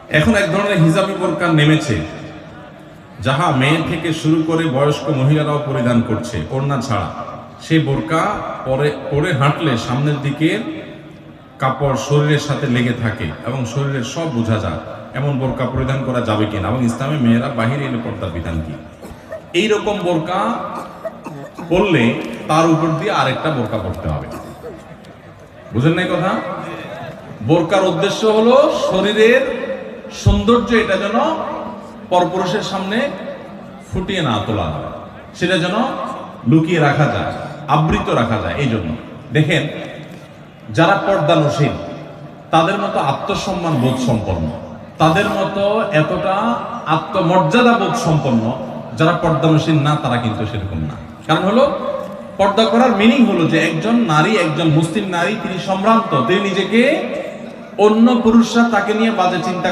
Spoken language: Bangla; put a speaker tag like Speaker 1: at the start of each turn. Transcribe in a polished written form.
Speaker 1: এখন এক ধরনের হিজাবি বোরকা নেমেছে, যাহা মেয়ে থেকে শুরু করে বয়স্ক মহিলারাও পরিধান করছে ওড়না ছাড়া। সেই বোরকা পরে হাঁটলে সামনের দিকে কাপড় শরীরের সাথে লেগে থাকে এবং শরীরের সব বোঝা যায়। এমন বোরকা পরিধান করা যাবে কিনা, এবং ইসলামে মেয়েরা বাহিরে এলে পর্দার বিধান কি? এইরকম বোরকা পরলে তার উপর দিয়ে আরেকটা বোরকা পরতে হবে। বুঝেন নাই কথা? বোরকার উদ্দেশ্য হলো শরীরের সৌন্দর্য এটা যেন পরপুরুষের সামনে ফুটিয়ে না তোলা হয়, সেটা যেন লুকিয়ে রাখা যায়, আবৃত রাখা যায়। এই জন্য দেখেন, যারা পর্দানশীল তাদের মতো আত্মসম্মান বোধ সম্পন্ন, তাদের মতো এতটা আত্মমর্যাদা বোধ সম্পন্ন যারা পর্দানশীল না, তারা কিন্তু সেরকম না। কারণ হলো, পর্দা করার মিনিং হলো যে একজন নারী, একজন মুসলিম নারী, তিনি সম্ভ্রান্ত, তিনি নিজেকে অন্য পুরুষরা তাকে নিয়ে বাজে চিন্তা